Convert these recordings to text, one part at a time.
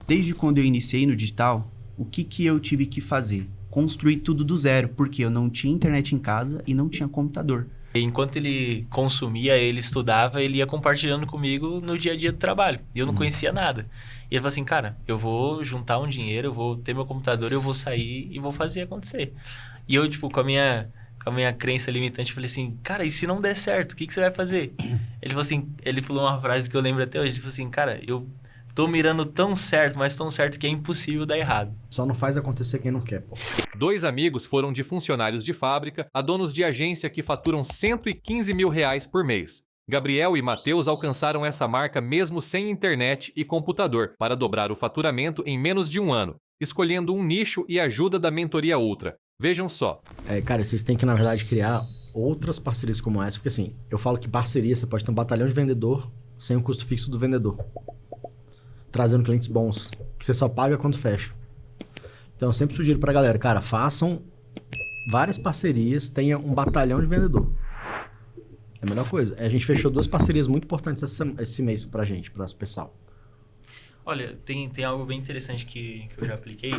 desde quando eu iniciei no digital, o que eu tive que fazer? Construir tudo do zero, porque eu não tinha internet em casa e não tinha computador. Enquanto ele consumia, ele estudava, ele ia compartilhando comigo no dia a dia do trabalho. E eu não conhecia nada. E ele falou assim, cara, eu vou juntar um dinheiro, eu vou ter meu computador, eu vou sair e vou fazer acontecer. E eu, tipo, com a minha crença limitante, eu falei assim, cara, e se não der certo, o que você vai fazer? Ele falou assim, ele falou uma frase que eu lembro até hoje, ele falou assim, cara, eu tô mirando tão certo, mas tão certo que é impossível dar errado. Só não faz acontecer quem não quer, pô. 2 amigos foram de funcionários de fábrica a donos de agência que faturam R$115 mil por mês. Gabriel e Matheus alcançaram essa marca mesmo sem internet e computador para dobrar o faturamento em menos de um ano, escolhendo um nicho e ajuda da Mentoria Ultra. Vejam só. Cara, vocês têm que, na verdade, criar outras parcerias como essa, porque assim, eu falo que parceria, você pode ter um batalhão de vendedor sem o custo fixo do vendedor. Trazendo clientes bons, que você só paga quando fecha. Então, eu sempre sugiro pra galera, cara, façam várias parcerias, tenha um batalhão de vendedor. É a melhor coisa. A gente fechou 2 parcerias muito importantes esse mês pra gente, pra pessoal. Olha, tem algo bem interessante que eu já apliquei,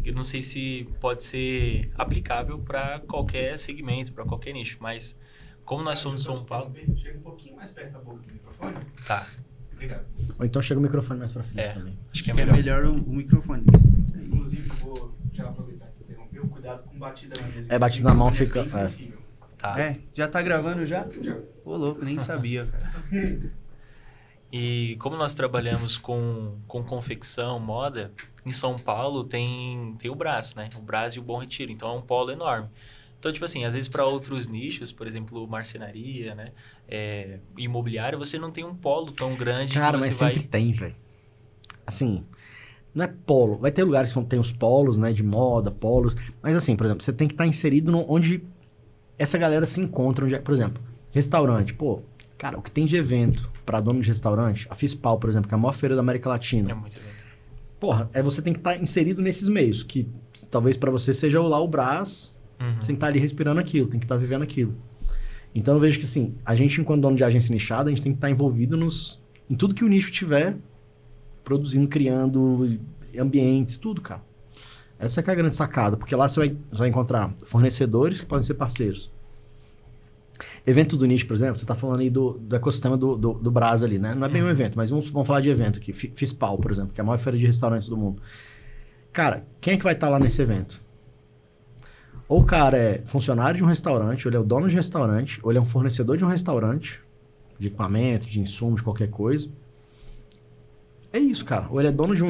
que eu não sei se pode ser aplicável para qualquer segmento, para qualquer nicho, mas como nós somos São Paulo... Chega um pouquinho mais perto da boca do microfone. Tá. Obrigado. Ou então chega o microfone mais pra frente também. Acho que é É melhor. melhor o microfone. Inclusive, vou já aproveitar que interrompeu. Cuidado com batida na mesa. Batida na mão fica... Bem sensível. Tá. Já tá gravando já? Já. Ô, louco, nem sabia, cara. E como nós trabalhamos com confecção, moda, em São Paulo tem o Brás, né? O Brás e o Bom Retiro. Então, é um polo enorme. Então, tipo assim, às vezes para outros nichos, por exemplo, marcenaria, né? Imobiliário, você não tem um polo tão grande. Cara, que você mas sempre tem, velho. Assim, não é polo. Vai ter lugares que tem os polos, né? De moda, polos. Mas assim, por exemplo, você tem que estar inserido onde essa galera se encontra. Por exemplo, restaurante. Pô, cara, o que tem de evento para dono de restaurante? A Fispal, por exemplo, que é a maior feira da América Latina. É muito evento. Porra, você tem que estar inserido nesses meios. Que talvez para você seja lá o Brás. Você tem que estar ali respirando aquilo, tem que estar vivendo aquilo. Então eu vejo que assim, a gente enquanto dono de agência nichada, a gente tem que estar envolvido em tudo que o nicho tiver, produzindo, criando ambientes, tudo, cara. Essa é que é a grande sacada, porque lá você vai encontrar fornecedores que podem ser parceiros. Evento do nicho, por exemplo, você está falando aí do ecossistema do Brás ali, né? Não é bem um evento, mas vamos falar de evento aqui. Fispal, por exemplo, que é a maior feira de restaurantes do mundo. Cara, quem é que vai estar lá nesse evento? Ou o cara é funcionário de um restaurante, ou ele é o dono de restaurante, ou ele é um fornecedor de um restaurante, de equipamento, de insumo, de qualquer coisa. É isso, cara. Ou ele é dono de uma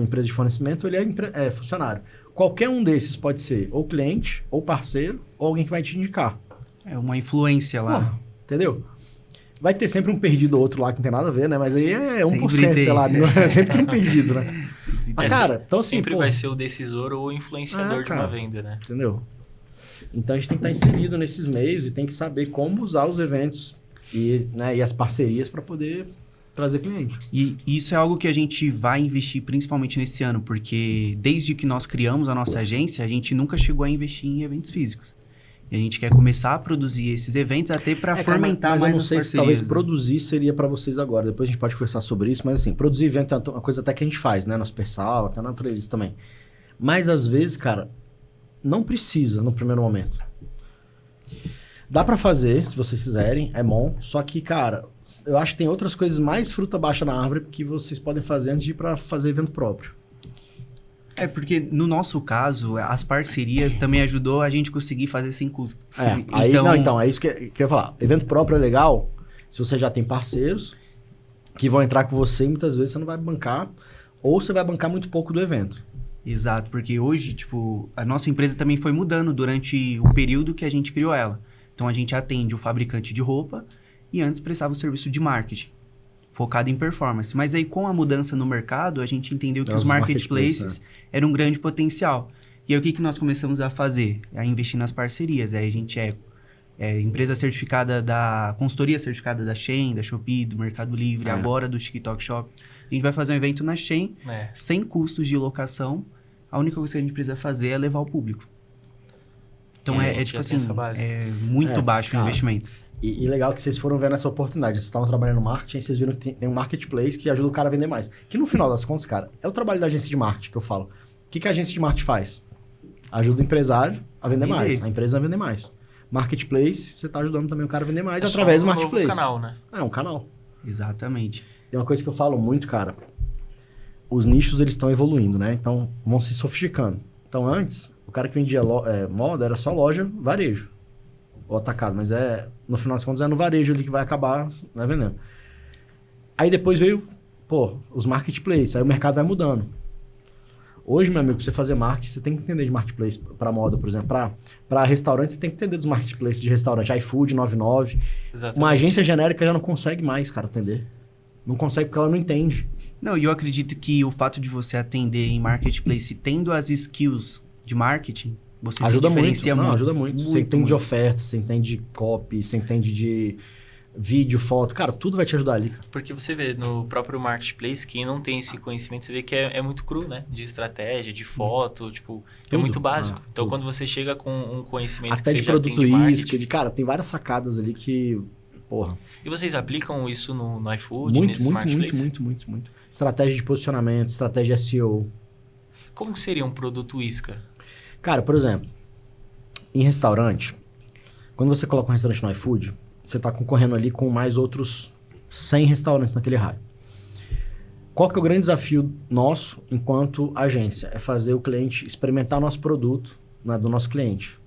empresa de fornecimento, ou ele é funcionário. Qualquer um desses pode ser ou cliente, ou parceiro, ou alguém que vai te indicar. É uma influência lá. Pô, entendeu? Vai ter sempre um perdido ou outro lá que não tem nada a ver, né? Mas aí é 1%, sei lá. Sempre tem um perdido, né? Mas, cara, então assim, sempre pô, vai ser o decisor ou o influenciador de uma cara, venda, né? entendeu? Então a gente tem que estar inserido nesses meios e tem que saber como usar os eventos e as parcerias para poder trazer cliente. E isso é algo que a gente vai investir principalmente nesse ano, porque desde que nós criamos a nossa agência, a gente nunca chegou a investir em eventos físicos. E a gente quer começar a produzir esses eventos até para fomentar mas mais eu não as sei parcerias. se talvez né? produzir seria para vocês agora. Depois a gente pode conversar sobre isso, mas assim, produzir evento é uma coisa até que a gente faz, né? No Supersal, até na Playlist também. Mas às vezes, cara, não precisa no primeiro momento. Dá para fazer, se vocês quiserem, é bom. Só que, cara, eu acho que tem outras coisas mais fruta baixa na árvore que vocês podem fazer antes de ir para fazer evento próprio. É, porque no nosso caso, as parcerias também ajudou a gente conseguir fazer sem custo. Então, é isso que eu ia falar. Evento próprio é legal se você já tem parceiros que vão entrar com você e muitas vezes você não vai bancar, ou você vai bancar muito pouco do evento. Exato, porque hoje, tipo, a nossa empresa também foi mudando durante o período que a gente criou ela. Então, a gente atende o fabricante de roupa e antes prestava o serviço de marketing, focado em performance. Mas aí, com a mudança no mercado, a gente entendeu que os marketplaces eram um grande potencial. E aí, o que nós começamos a fazer? A investir nas parcerias. Aí, a gente é empresa certificada consultoria certificada da Shein, da Shopee, do Mercado Livre, agora do TikTok Shop. A gente vai fazer um evento na Shein, sem custos de locação. A única coisa que a gente precisa fazer é levar o público. Então, tipo assim, é muito baixo o investimento. E legal que vocês foram vendo essa oportunidade. Vocês estavam trabalhando no marketing, vocês viram que tem um marketplace que ajuda o cara a vender mais. Que no final das contas, cara, é o trabalho da agência de marketing que eu falo. O que a agência de marketing faz? Ajuda o empresário a vender mais, a empresa a vender mais. Marketplace, você está ajudando também o cara a vender mais através do marketplace. É um canal, né? É um canal. Exatamente. E uma coisa que eu falo muito, cara, os nichos eles estão evoluindo, né? Então vão se sofisticando. Então antes, o cara que vendia moda era só loja, varejo. Ou atacado, mas no final das contas é no varejo ali que vai acabar, né, vendendo. Aí depois veio, os marketplaces, aí o mercado vai mudando. Hoje, meu amigo, pra você fazer marketing, você tem que entender de marketplace para moda, por exemplo. Para restaurante, você tem que entender dos marketplaces de restaurante, iFood, 99. Exatamente. Uma agência genérica já não consegue mais, cara, atender. Não consegue porque ela não entende. Não, e eu acredito que o fato de você atender em marketplace tendo as skills de marketing, você Ajuda se diferencia muito. muito. Não, ajuda muito. Você entende de oferta, você entende de copy, você entende de vídeo, foto. Cara, tudo vai te ajudar ali, cara. Porque você vê no próprio marketplace, quem não tem esse conhecimento, você vê que é muito cru, né? De estratégia, de foto, tipo, é Tudo. muito básico. Então, tudo. quando você chega com um conhecimento Até que de você já tem produto de isca, marketing... cara, tem várias sacadas ali que, porra. E vocês aplicam isso no iFood, Muito, nesse muito, marketplace? muito. Estratégia de posicionamento, estratégia SEO. Como que seria um produto isca? Cara, por exemplo, em restaurante, quando você coloca um restaurante no iFood, você está concorrendo ali com mais outros 100 restaurantes naquele raio. Qual que é o grande desafio nosso, enquanto agência? É fazer o cliente experimentar o nosso produto, né, do nosso cliente.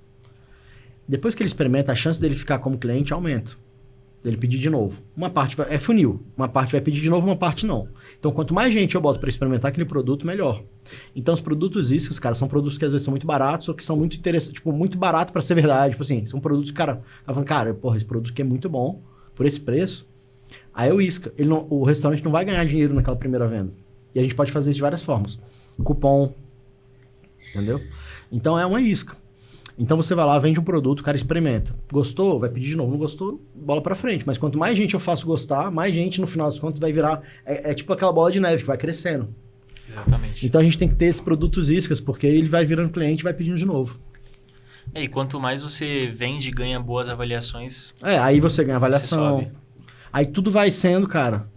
Depois que ele experimenta, a chance dele ficar como cliente aumenta. Dele pedir de novo. Uma parte é funil. Uma parte vai pedir de novo, uma parte não. Então, quanto mais gente eu boto para experimentar aquele produto, melhor. Então, os produtos iscas, cara, são produtos que às vezes são muito baratos ou que são muito interessantes. Tipo, muito barato para ser verdade. Tipo assim, são produtos que, cara, falando, cara, porra, esse produto aqui é muito bom, por esse preço. Aí o isca. O restaurante não vai ganhar dinheiro naquela primeira venda. E a gente pode fazer isso de várias formas. Cupom. Entendeu? Então, é uma isca. Então você vai lá, vende um produto, o cara experimenta. Gostou? Vai pedir de novo. Não gostou? Bola pra frente. Mas quanto mais gente eu faço gostar, mais gente no final das contas vai virar... É tipo aquela bola de neve que vai crescendo. Exatamente. Então a gente tem que ter esses produtos iscas, porque ele vai virando cliente e vai pedindo de novo. E quanto mais você vende e ganha boas avaliações... Aí você ganha avaliação. Você sobe. Aí tudo vai sendo, cara...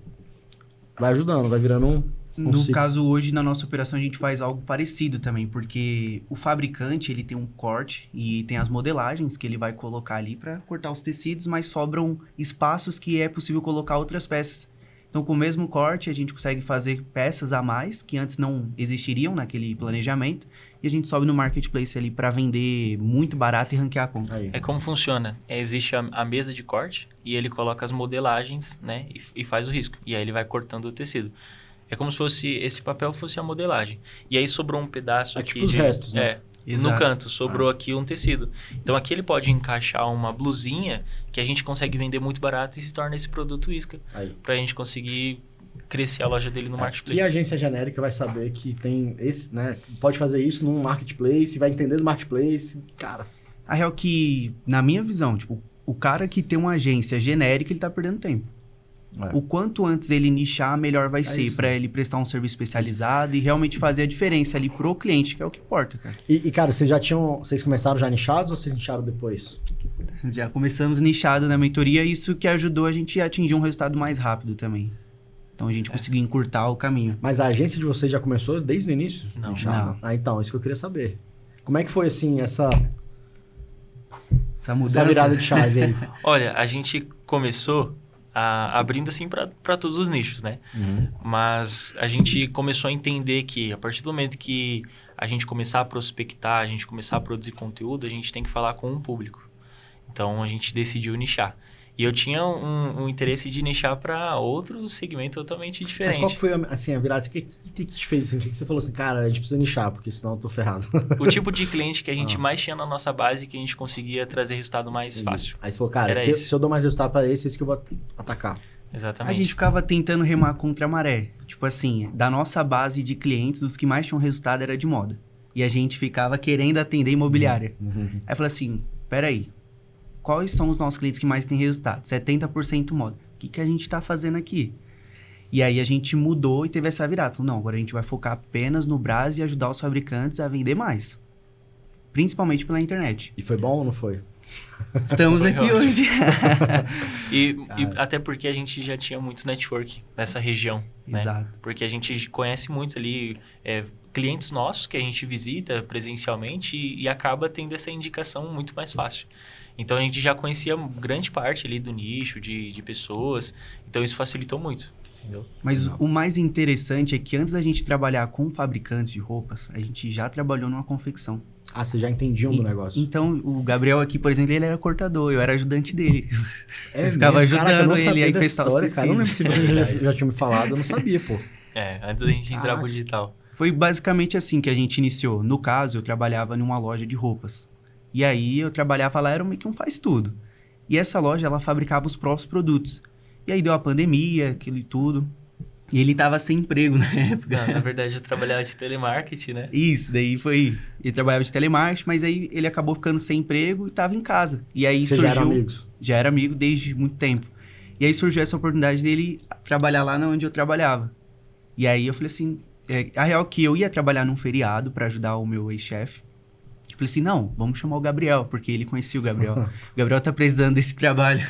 Vai ajudando, vai virando um No ciclo. caso, hoje, na nossa operação, a gente faz algo parecido também, porque o fabricante, ele tem um corte e tem as modelagens que ele vai colocar ali para cortar os tecidos, mas sobram espaços que é possível colocar outras peças. Então, com o mesmo corte, a gente consegue fazer peças a mais, que antes não existiriam naquele planejamento, e a gente sobe no marketplace ali para vender muito barato e ranquear a conta. Aí. É como funciona. Existe a mesa de corte e ele coloca as modelagens, né? E faz o risco. E aí ele vai cortando o tecido. É como se fosse esse papel fosse a modelagem. E aí sobrou um pedaço aqui tipo os restos, né? No Exato. canto, sobrou aqui um tecido. Então aqui ele pode encaixar uma blusinha que a gente consegue vender muito barato e se torna esse produto isca. Aí. Pra gente conseguir crescer a loja dele no marketplace. Que agência genérica vai saber que tem esse, né? Pode fazer isso num marketplace, vai entender do marketplace. Cara, A real que, na minha visão, tipo, o cara que tem uma agência genérica, ele tá perdendo tempo. O quanto antes ele nichar, melhor vai ser isso. para ele prestar um serviço especializado e realmente fazer a diferença ali pro cliente, que é o que importa, cara. cara, vocês começaram já nichados ou vocês nicharam depois? Já começamos nichado na mentoria, isso que ajudou a gente a atingir um resultado mais rápido também. Então a gente conseguiu encurtar o caminho. Mas a agência de vocês já começou desde o início? Não. Nichada? Não. Então, isso que eu queria saber. Como é que foi, assim, essa Essa mudança. virada de chave aí? Olha, a gente começou abrindo assim para todos os nichos, né? Mas a gente começou a entender que a partir do momento que a gente começar a prospectar, a gente começar a produzir conteúdo, a gente tem que falar com um público. Então a gente decidiu nichar. E eu tinha um interesse de nichar para outro segmento totalmente diferente. Mas qual que foi, assim, a virada? O que te fez, assim? O que você falou assim, cara, a gente precisa nichar, porque senão eu tô ferrado. O tipo de cliente que a gente mais tinha na nossa base, que a gente conseguia trazer resultado mais fácil. Aí você falou, cara, Era se esse. eu dou mais resultado pra esse que eu vou atacar. A Exatamente. gente ficava tentando remar contra a maré. Tipo assim, da nossa base de clientes, os que mais tinham resultado era de moda. E a gente ficava querendo atender imobiliária. Aí eu falei assim, peraí, quais são os nossos clientes que mais têm resultado? 70% moda. O que a gente tá fazendo aqui? E aí a gente mudou e teve essa virada. Falou, não, agora a gente vai focar apenas no Brás e ajudar os fabricantes a vender mais. Principalmente pela internet. E foi bom ou não foi? Estamos Foi aqui ótimo. hoje. E até porque a gente já tinha muito network nessa região, né? Exato. Porque a gente conhece muito ali clientes nossos que a gente visita presencialmente e acaba tendo essa indicação muito mais fácil. Então, a gente já conhecia grande parte ali do nicho de pessoas. Então, isso facilitou muito, entendeu? Mas o mais interessante é que antes da gente trabalhar com fabricantes de roupas, a gente já trabalhou numa confecção. Ah, vocês já entendiam do negócio. Então, o Gabriel aqui, por exemplo, ele era cortador, eu era ajudante dele. É Ficava mesmo? Caraca, eu ajudando não ele sabia a dessa infestar os história, cara. Eu não lembro se você já tinha me falado, eu não sabia, pô. Antes da gente entrar pro digital. Foi basicamente assim que a gente iniciou. No caso, eu trabalhava numa loja de roupas. E aí, eu trabalhava lá, era meio que um faz-tudo. E essa loja, ela fabricava os próprios produtos. E aí, deu a pandemia, aquilo e tudo. E ele tava sem emprego na época. Não, na verdade, eu trabalhava de telemarketing, né? Isso, daí foi... Ele trabalhava de telemarketing, mas aí ele acabou ficando sem emprego e tava em casa. E aí Vocês surgiu... já eram amigos? Já era amigo desde muito tempo. E aí surgiu essa oportunidade dele trabalhar lá onde eu trabalhava. E aí eu falei assim... a real é que eu ia trabalhar num feriado para ajudar o meu ex-chefe. Eu falei assim, não, vamos chamar o Gabriel, porque ele conhecia o Gabriel. O Gabriel tá precisando desse trabalho.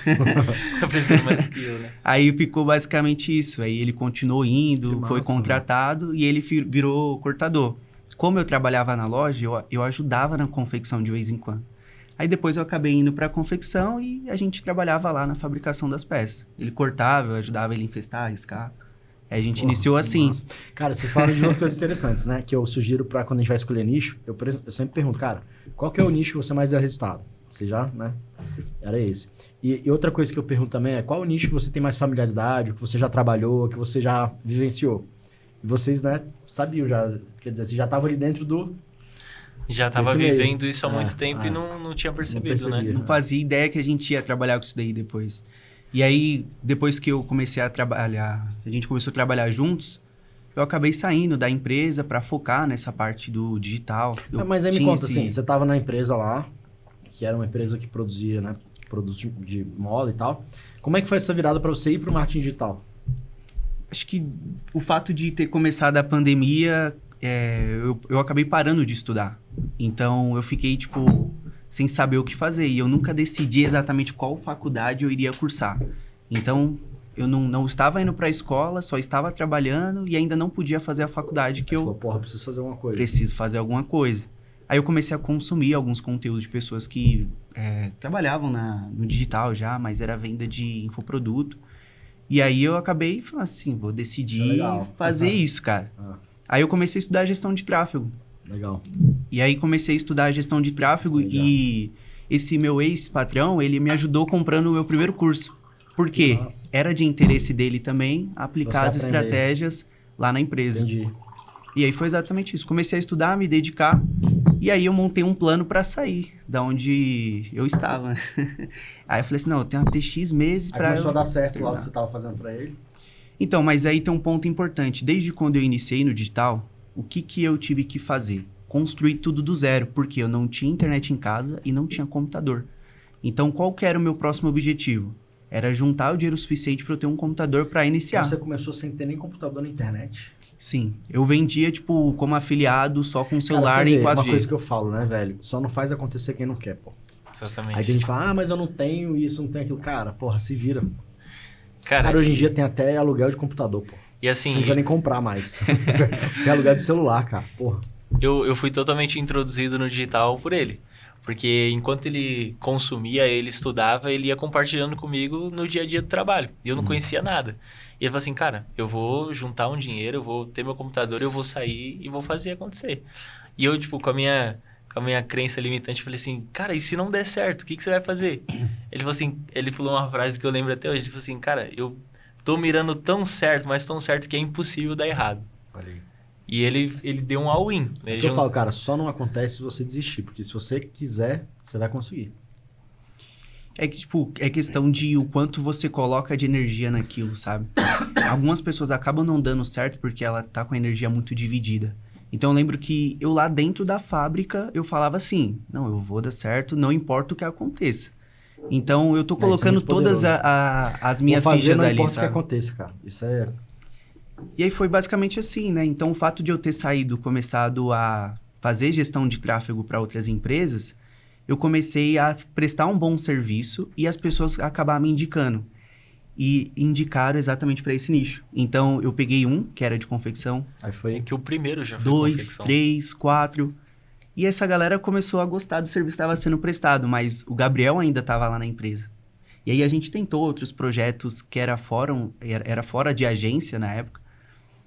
Tá precisando mais que eu, né? Aí ficou basicamente isso. Aí ele continuou indo, Que foi massa, contratado e ele virou cortador. Como eu trabalhava na loja, eu ajudava na confecção de vez em quando. Aí depois eu acabei indo para a confecção e a gente trabalhava lá na fabricação das peças. Ele cortava, eu ajudava ele a infestar, riscar. Aí a gente iniciou que assim. massa. Cara, vocês falam de duas coisas interessantes, né? Que eu sugiro pra quando a gente vai escolher nicho, eu sempre pergunto, cara, qual que é o nicho que você mais dá resultado? Você já, né? Era esse. E outra coisa que eu pergunto também é qual o nicho que você tem mais familiaridade, o que você já trabalhou, que você já vivenciou? E vocês, né, sabiam já, quer dizer, vocês já estavam ali dentro do... Já tava Esse meio. vivendo isso há muito tempo e não tinha percebido, né? percebia. Não fazia ideia que a gente ia trabalhar com isso daí depois. E aí, depois que eu comecei a trabalhar, a gente começou a trabalhar juntos, eu acabei saindo da empresa para focar nessa parte do digital. Mas aí me tinha conta, assim, você estava na empresa lá, que era uma empresa que produzia, né, produtos de moda e tal. Como é que foi essa virada para você ir para o marketing digital? Acho que o fato de ter começado a pandemia, eu acabei parando de estudar. Então, eu fiquei, tipo, sem saber o que fazer. E eu nunca decidi exatamente qual faculdade eu iria cursar. Então, eu não estava indo para a escola, só estava trabalhando e ainda não podia fazer a faculdade que Você eu falou, porra, preciso fazer alguma coisa. preciso fazer alguma coisa. Aí eu comecei a consumir alguns conteúdos de pessoas que trabalhavam no digital já, mas era venda de infoproduto. E aí eu acabei falando assim, vou decidir fazer isso, cara. Aí eu comecei a estudar gestão de tráfego. Legal. E aí comecei a estudar gestão de tráfego e esse meu ex-patrão, ele me ajudou comprando o meu primeiro curso. Por quê? Nossa. Era de interesse dele também aplicar as Você aprender. estratégias lá na empresa. Entendi. E aí foi exatamente isso. Comecei a estudar, me dedicar. E aí eu montei um plano para sair da onde eu estava. Aí eu falei assim, não, eu tenho até X meses Aí para... começou a dar certo lá o que você estava fazendo para ele. Então, mas aí tem um ponto importante. Desde quando eu iniciei no digital, o que eu tive que fazer? Construir tudo do zero, porque eu não tinha internet em casa e não tinha computador. Então, qual que era o meu próximo objetivo? Era juntar o dinheiro suficiente para eu ter um computador para iniciar. Então você começou sem ter nem computador na internet. Sim, eu vendia, tipo, como afiliado, só com celular Cara, você em vê, 4G. uma coisa que eu falo, né, velho? Só não faz acontecer quem não quer, pô. Exatamente. Aí tem gente que fala, mas eu não tenho isso, não tenho aquilo. Cara, porra, se vira. Cara, Cara, hoje em dia tem até aluguel de computador, pô. e Você assim, não precisa nem comprar mais. Tem aluguel de celular, cara, porra. eu fui totalmente introduzido no digital por ele. Porque enquanto ele consumia, ele estudava, ele ia compartilhando comigo no dia a dia do trabalho. E eu não conhecia nada. E ele falou assim, cara, eu vou juntar um dinheiro, eu vou ter meu computador, eu vou sair e vou fazer acontecer. E eu, tipo, com a minha crença limitante, falei assim, cara, e se não der certo, o que você vai fazer? Ele falou assim, ele falou uma frase que eu lembro até hoje, ele falou assim, cara, eu tô mirando tão certo, mas tão certo que é impossível dar errado. Olha aí. E ele deu um all-in. É que eu falo, cara, só não acontece se você desistir, porque se você quiser, você vai conseguir. É que, tipo, é questão de o quanto você coloca de energia naquilo, sabe? Algumas pessoas acabam não dando certo porque ela tá com a energia muito dividida. Então, eu lembro que eu lá dentro da fábrica, eu falava assim, não, eu vou dar certo, não importa o que aconteça. Então, eu tô colocando muito todas poderoso. as minhas Vou fazer, fichas não ali, importa o que sabe? aconteça, cara. Isso é... E aí foi basicamente assim, né? Então, o fato de eu ter saído, começado a fazer gestão de tráfego para outras empresas, eu comecei a prestar um bom serviço e as pessoas acabaram me indicando. E indicaram exatamente para esse nicho. Então, eu peguei um, que era de confecção. Aí foi... É que o primeiro já foi 2, confecção. 3, 4. E essa galera começou a gostar do serviço que estava sendo prestado, mas o Gabriel ainda estava lá na empresa. E aí a gente tentou outros projetos que era fora de agência na época.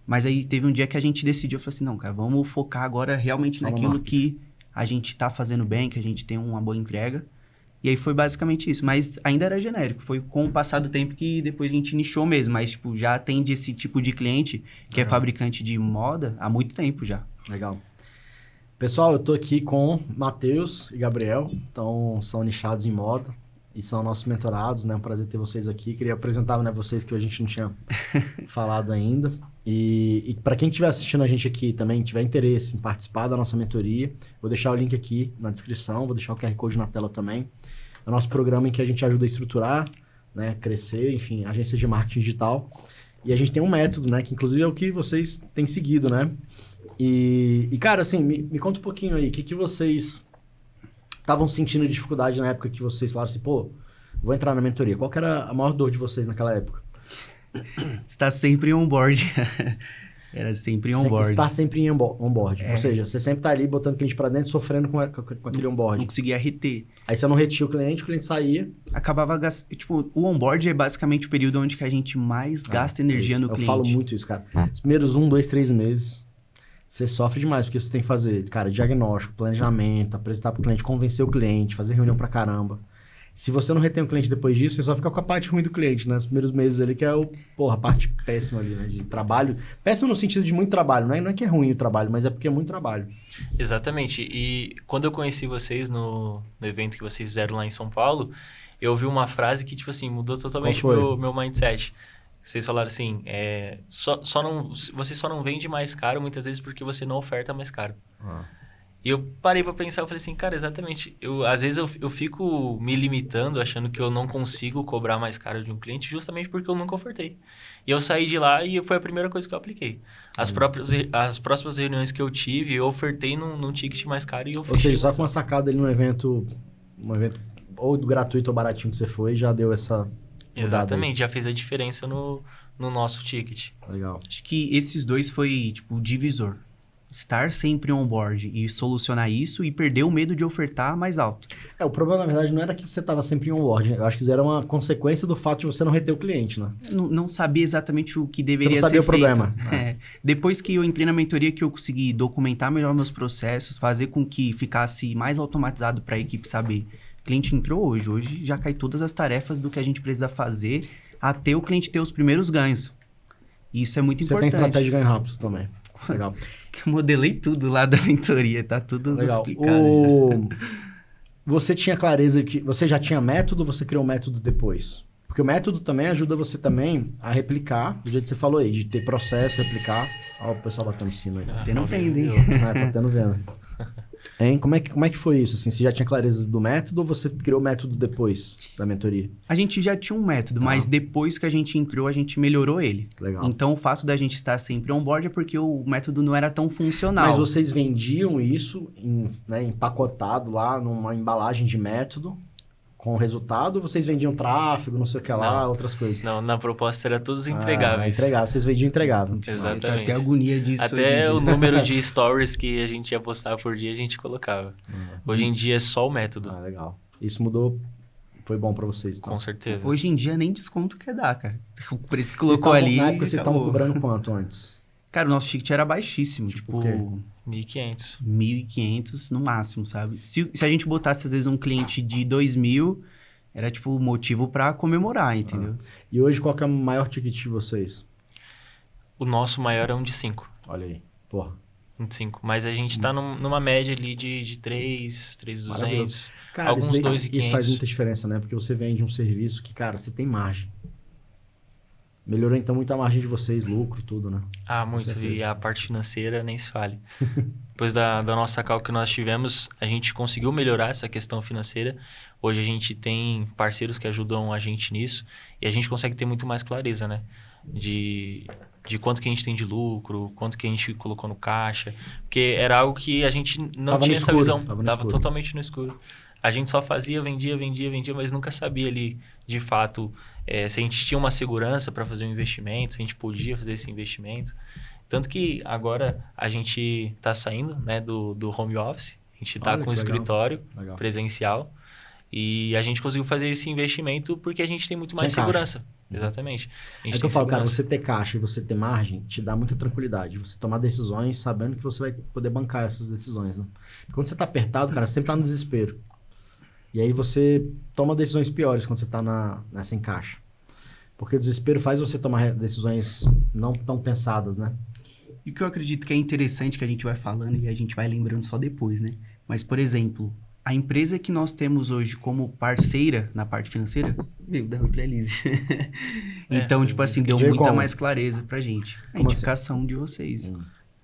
Mas aí teve um dia que a gente decidiu, eu falei assim, não, cara, vamos focar agora realmente naquilo que a gente está fazendo bem, que a gente tem uma boa entrega. E aí foi basicamente isso, mas ainda era genérico. Foi com o passar do tempo que depois a gente nichou mesmo, mas tipo, já atende esse tipo de cliente que é fabricante de moda há muito tempo já. Legal. Pessoal, eu tô aqui com Matheus e Gabriel, então são nichados em moda e são nossos mentorados, né? É um prazer ter vocês aqui. Queria apresentar, né, vocês que a gente não tinha falado ainda. E para quem estiver assistindo a gente aqui também, tiver interesse em participar da nossa mentoria, vou deixar o link aqui na descrição, vou deixar o QR Code na tela também. É o nosso programa em que a gente ajuda a estruturar, né, crescer, enfim, agências de marketing digital. E a gente tem um método, né, que inclusive é o que vocês têm seguido, né? E cara, assim, me conta um pouquinho aí, o que vocês estavam sentindo de dificuldade na época que vocês falaram assim, pô, vou entrar na mentoria. Qual que era a maior dor de vocês naquela época? Está sempre on-board. Era sempre on-board. Estar sempre em on-board. Ou seja, você sempre tá ali botando o cliente para dentro, sofrendo com aquele on-board. Não conseguia reter. Aí você não retia o cliente saía. Acabava gastando... Tipo, o on-board é basicamente o período onde que a gente mais gasta energia no cliente. Eu falo muito isso, cara. Os primeiros 1, 2, 3 meses, você sofre demais, porque você tem que fazer, cara, diagnóstico, planejamento, apresentar pro cliente, convencer o cliente, fazer reunião pra caramba. Se você não retém o cliente depois disso, você só fica com a parte ruim do cliente, né? Os primeiros meses ali, que é a parte péssima ali, né? De trabalho. Péssimo no sentido de muito trabalho. Não é que é ruim o trabalho, mas é porque é muito trabalho. Exatamente. E quando eu conheci vocês no evento que vocês fizeram lá em São Paulo, eu ouvi uma frase que, tipo assim, mudou totalmente o meu mindset. Vocês falaram assim, você só não vende mais caro muitas vezes porque você não oferta mais caro. E eu parei pra pensar, eu falei assim, cara, exatamente. Às vezes eu fico me limitando, achando que eu não consigo cobrar mais caro de um cliente, justamente porque eu nunca ofertei. E eu saí de lá e foi a primeira coisa que eu apliquei. As próximas reuniões que eu tive, eu ofertei num ticket mais caro e eu fechei. Ou seja, só com uma sacada ali num evento ou gratuito ou baratinho que você foi, já deu essa... Exatamente, já fez a diferença no nosso ticket. Legal. Acho que esses dois foi, tipo, o divisor. Estar sempre on-board e solucionar isso e perder o medo de ofertar mais alto. O problema, na verdade, não era que você estava sempre em on-board. Eu acho que isso era uma consequência do fato de você não reter o cliente, né? Não sabia exatamente o que deveria ser feito. Você não sabia o feito. problema. Depois que eu entrei na mentoria, que eu consegui documentar melhor meus processos, fazer com que ficasse mais automatizado para a equipe saber. O cliente entrou hoje já cai todas as tarefas do que a gente precisa fazer até o cliente ter os primeiros ganhos. E isso é muito importante. Você tem estratégia de ganho rápido também. Legal. Eu modelei tudo lá da mentoria, tá tudo legal. aplicado. Você tinha clareza que você já tinha método ou você criou um método depois? Porque o método também ajuda você também a replicar, do jeito que você falou aí, de ter processo, replicar. Ó, o pessoal batendo sino aí. Tá tendo venda, hein? Tá tendo venda. Hein? Como é que foi isso? Assim, você já tinha clareza do método ou você criou o método depois da mentoria? A gente já tinha um método, mas depois que a gente entrou, a gente melhorou ele. Legal. Então, o fato da gente estar sempre on-board é porque o método não era tão funcional. Mas vocês vendiam isso empacotado lá numa embalagem de método com resultado, ou vocês vendiam tráfego, não sei o que lá, outras coisas? Não, na proposta era todos entregáveis. Entregável, vocês vendiam entregável. Exatamente. Tá até agonia disso. Até o número de stories que a gente ia postar por dia, a gente colocava. Hoje em dia é só o método. Legal. Isso mudou, foi bom pra vocês. Então. Com certeza. Hoje em dia nem desconto quer dar, cara. O preço que colocou ali... Na época vocês estavam cobrando quanto antes? Cara, o nosso ticket era baixíssimo, tipo 1.500. 1.500 no máximo, sabe? Se a gente botasse, às vezes, um cliente de 2.000, era, tipo, motivo pra comemorar, entendeu? E hoje, qual que é o maior ticket de vocês? O nosso maior é um de 5. Olha aí, porra. Um de 5. Mas a gente tá numa média ali de 3.200. Cara, alguns 2.500. Isso faz muita diferença, né? Porque você vende um serviço que, cara, você tem margem. Melhorou, então, muito a margem de vocês, lucro, tudo, né? Muito. E a parte financeira nem se fale. Depois da nossa call que nós tivemos, a gente conseguiu melhorar essa questão financeira. Hoje a gente tem parceiros que ajudam a gente nisso. E a gente consegue ter muito mais clareza, né? De quanto que a gente tem de lucro, quanto que a gente colocou no caixa. Porque era algo que a gente não tinha essa visão. Tava totalmente no escuro. a gente só fazia, vendia, mas nunca sabia ali, de fato, se a gente tinha uma segurança para fazer um investimento, se a gente podia fazer esse investimento. Tanto que agora a gente está saindo, né, do home office, a gente está com um escritório presencial e a gente conseguiu fazer esse investimento porque a gente tem muito mais segurança. Exatamente. É que eu falo, cara, você ter caixa e você ter margem te dá muita tranquilidade. Você tomar decisões sabendo que você vai poder bancar essas decisões, né? Quando você tá apertado, cara, você sempre tá no desespero. E aí você toma decisões piores quando você tá nessa caixa. Porque o desespero faz você tomar decisões não tão pensadas, né? E o que eu acredito que é interessante que a gente vai falando e a gente vai lembrando só depois, né? Mas, por exemplo, a empresa que nós temos hoje como parceira na parte financeira, da Rotlealize. Então, tipo assim, deu muita mais clareza pra gente. A indicação de vocês.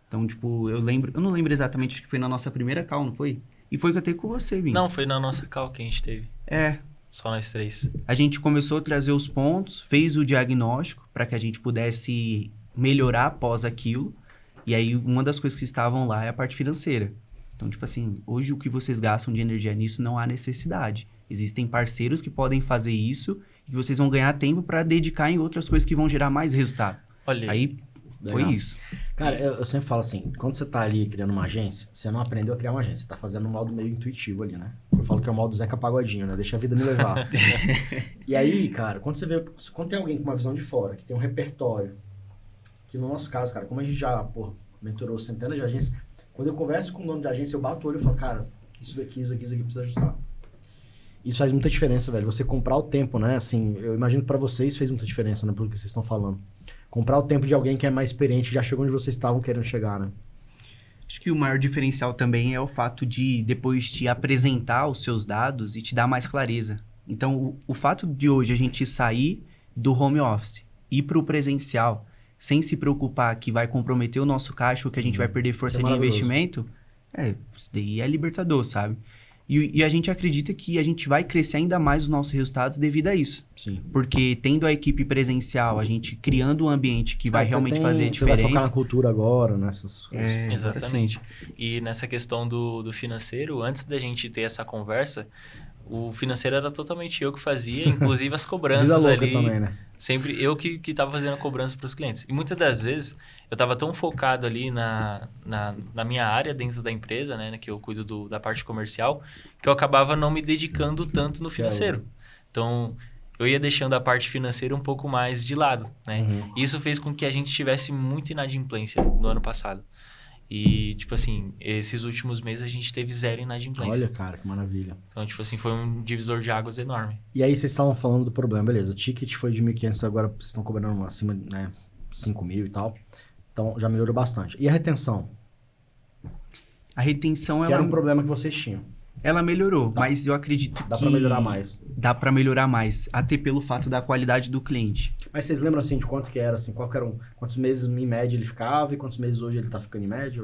Então, tipo, eu não lembro exatamente, acho que foi na nossa primeira call, não foi? E foi que eu tenho com você, Vince. Não, foi na nossa call que a gente teve. Só nós 3. A gente começou a trazer os pontos, fez o diagnóstico para que a gente pudesse melhorar após aquilo. E aí, uma das coisas que estavam lá é a parte financeira. Então, tipo assim, hoje o que vocês gastam de energia nisso não há necessidade. Existem parceiros que podem fazer isso e que vocês vão ganhar tempo para dedicar em outras coisas que vão gerar mais resultado. Olha aí. Foi isso. Cara, eu sempre falo assim, quando você tá ali criando uma agência, você não aprendeu a criar uma agência, você tá fazendo um modo meio intuitivo ali, né? Eu falo que é o modo Zeca Pagodinho, né? Deixa a vida me levar. E aí, cara, quando tem alguém com uma visão de fora, que tem um repertório, que no nosso caso, cara, como a gente já, mentorou centenas de agências, quando eu converso com o dono de agência, eu bato o olho e falo, cara, isso daqui precisa ajustar. Isso faz muita diferença, velho. Você comprar o tempo, né? Assim, eu imagino que pra vocês fez muita diferença, né? Pelo que vocês estão falando. Comprar o tempo de alguém que é mais experiente, que já chegou onde vocês estavam querendo chegar, né? Acho que o maior diferencial também é o fato de depois te apresentar os seus dados e te dar mais clareza. Então, o fato de hoje a gente sair do home office, ir para o presencial, sem se preocupar que vai comprometer o nosso caixa ou que a gente vai perder força de investimento, isso daí é libertador, sabe? E a gente acredita que a gente vai crescer ainda mais os nossos resultados devido a isso. Sim. Porque tendo a equipe presencial, a gente criando um ambiente que vai realmente fazer diferença. Você vai focar na cultura agora, nessas coisas. Exatamente. E nessa questão do financeiro, antes da gente ter essa conversa, o financeiro era totalmente eu que fazia, inclusive as cobranças ali. Também, né? Sempre eu que estava fazendo a cobrança para os clientes. E muitas das vezes eu estava tão focado ali na minha área dentro da empresa, né, que eu cuido da parte comercial, que eu acabava não me dedicando tanto no financeiro. Então, eu ia deixando a parte financeira um pouco mais de lado, né? Isso fez com que a gente tivesse muita inadimplência no ano passado. E, tipo assim, esses últimos meses a gente teve 0 inadimplência. Olha, cara, que maravilha. Então, tipo assim, foi um divisor de águas enorme. E aí, vocês estavam falando do problema, beleza. O ticket foi de 1.500, agora vocês estão cobrando acima, né, 5.000 e tal. Então, já melhorou bastante. E a retenção? A retenção, que era um problema que vocês tinham. Ela melhorou, mas eu acredito Dá pra melhorar mais. Dá pra melhorar mais, até pelo fato da qualidade do cliente. Mas vocês lembram, assim, de quanto que era, assim, quantos meses em média ele ficava e quantos meses hoje ele tá ficando em média?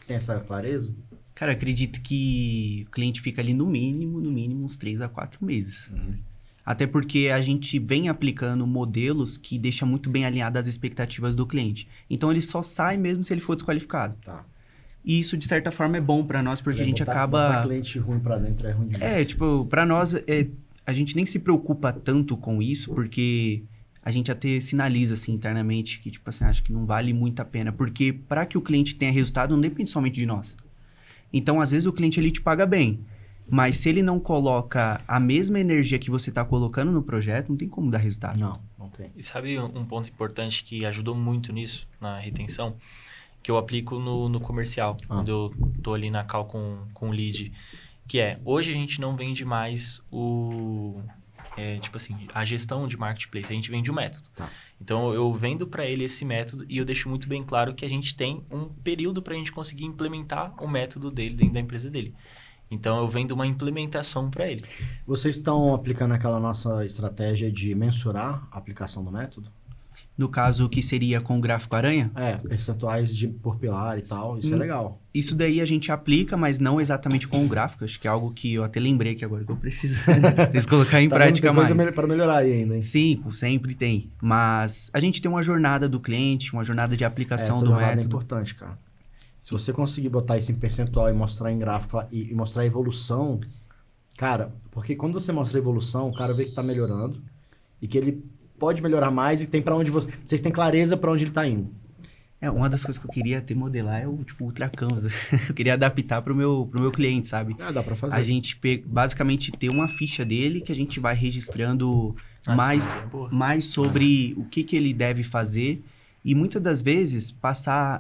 Tem essa clareza? Cara, eu acredito que o cliente fica ali no mínimo uns 3 a 4 meses. Até porque a gente vem aplicando modelos que deixam muito bem alinhado às expectativas do cliente. Então, ele só sai mesmo se ele for desqualificado. Tá. E isso, de certa forma, é bom pra nós, porque a gente acaba... Botar cliente ruim pra dentro é ruim demais. Pra nós, a gente nem se preocupa tanto com isso, porque a gente até sinaliza, assim, internamente, que, tipo assim, acho que não vale muito a pena. Porque para que o cliente tenha resultado, não depende somente de nós. Então, às vezes, o cliente, ele te paga bem. Mas se ele não coloca a mesma energia que você tá colocando no projeto, não tem como dar resultado. Não tem. E sabe um ponto importante que ajudou muito nisso, na retenção? Que eu aplico no comercial, quando eu tô ali na call com o lead, que hoje a gente não vende mais tipo assim, a gestão de marketplace, a gente vende o método. Tá. Então, eu vendo para ele esse método e eu deixo muito bem claro que a gente tem um período para a gente conseguir implementar o método dele dentro da empresa dele. Então, eu vendo uma implementação para ele. Vocês estão aplicando aquela nossa estratégia de mensurar a aplicação do método? No caso, que seria com o gráfico aranha? Percentuais por pilar e tal, isso é legal. Isso daí a gente aplica, mas não exatamente com o gráfico. Acho que é algo que eu até lembrei que agora que eu preciso colocar em prática mais. Para melhorar aí ainda, hein? Sim, sempre tem. Mas a gente tem uma jornada do cliente, uma jornada de aplicação do método. É importante, cara. Se você conseguir botar isso em percentual e mostrar em gráfico e mostrar a evolução, Cara, porque quando você mostra a evolução, o cara vê que tá melhorando e que ele pode melhorar mais e tem para onde vocês têm clareza para onde ele tá indo. Uma das coisas que eu queria ter modelar é o, tipo, Ultra Canvas. Eu queria adaptar pro meu cliente, sabe? Dá pra fazer. A gente basicamente ter uma ficha dele que a gente vai registrando mais sobre o que ele deve fazer e muitas das vezes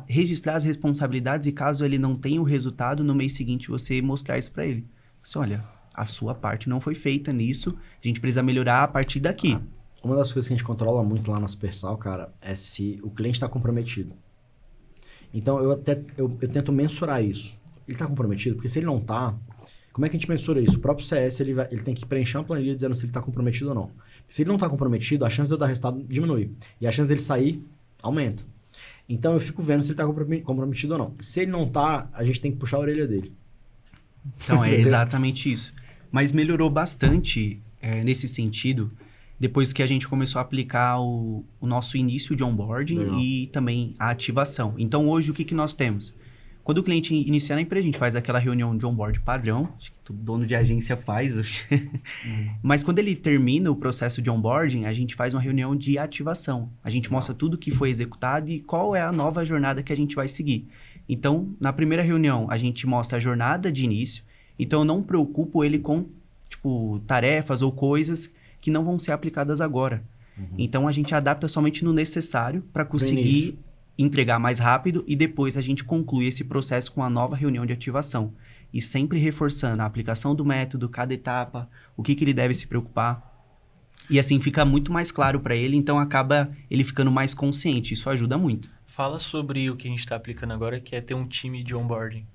registrar as responsabilidades e caso ele não tenha o resultado, no mês seguinte você mostrar isso para ele. Você, olha, a sua parte não foi feita nisso, a gente precisa melhorar a partir daqui. Uma das coisas que a gente controla muito lá na Supersal, cara, é se o cliente está comprometido. Então, eu tento mensurar isso. Ele está comprometido? Porque se ele não está, como é que a gente mensura isso? O próprio CS, ele tem que preencher uma planilha dizendo se ele está comprometido ou não. Se ele não está comprometido, a chance de eu dar resultado diminui. E a chance dele sair, aumenta. Então, eu fico vendo se ele está comprometido ou não. Se ele não está, a gente tem que puxar a orelha dele. Então, é exatamente isso. Mas melhorou bastante nesse sentido depois que a gente começou a aplicar o nosso início de onboarding Legal. E também a ativação. Então, hoje, o que nós temos? Quando o cliente inicia na empresa, a gente faz aquela reunião de onboard padrão, acho que todo dono de agência faz. Mas quando ele termina o processo de onboarding, a gente faz uma reunião de ativação. A gente mostra tudo que foi executado e qual é a nova jornada que a gente vai seguir. Então, na primeira reunião, a gente mostra a jornada de início. Então, eu não preocupo ele com, tipo, tarefas ou coisas que não vão ser aplicadas agora. Então, a gente adapta somente no necessário para conseguir entregar mais rápido e depois a gente conclui esse processo com a nova reunião de ativação. E sempre reforçando a aplicação do método, cada etapa, o que ele deve se preocupar. E assim, fica muito mais claro para ele, então acaba ele ficando mais consciente. Isso ajuda muito. Fala sobre o que a gente está aplicando agora, que é ter um time de onboarding.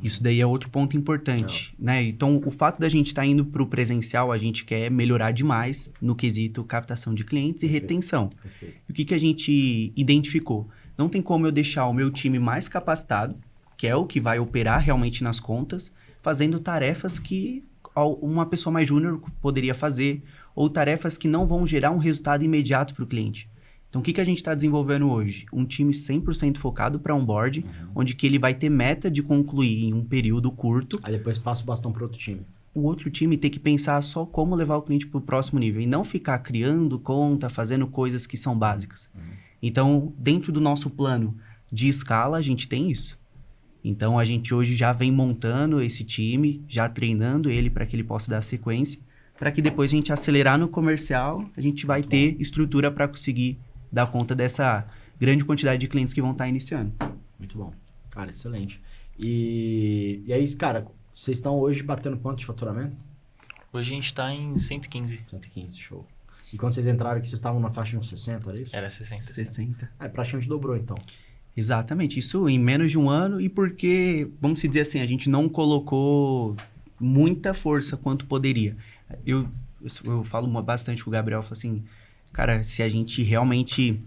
Isso daí é outro ponto importante, né? Então, o fato da gente estar indo para o presencial, a gente quer melhorar demais no quesito captação de clientes e retenção. Perfeito. E o que a gente identificou? Não tem como eu deixar o meu time mais capacitado, que é o que vai operar realmente nas contas, fazendo tarefas que uma pessoa mais júnior poderia fazer, ou tarefas que não vão gerar um resultado imediato para o cliente. Então, o que a gente está desenvolvendo hoje? Um time 100% focado para onboarding, onde que ele vai ter meta de concluir em um período curto. Aí depois passa o bastão para outro time. O outro time tem que pensar só como levar o cliente para o próximo nível e não ficar criando conta, fazendo coisas que são básicas. Então, dentro do nosso plano de escala, a gente tem isso. Então, a gente hoje já vem montando esse time, já treinando ele para que ele possa dar sequência, para que depois a gente acelerar no comercial, a gente vai ter estrutura para conseguir dar conta dessa grande quantidade de clientes que vão estar iniciando. Muito bom. Cara, excelente. E aí, cara, vocês estão hoje batendo quanto de faturamento? Hoje a gente está em 115. 115, show. E quando vocês entraram aqui, vocês estavam na faixa de uns 60, era isso? Era 60. 60. Praticamente dobrou, então. Exatamente. Isso em menos de um ano e porque, vamos dizer assim, a gente não colocou muita força quanto poderia. Eu falo bastante com o Gabriel, falo assim, cara, se a gente realmente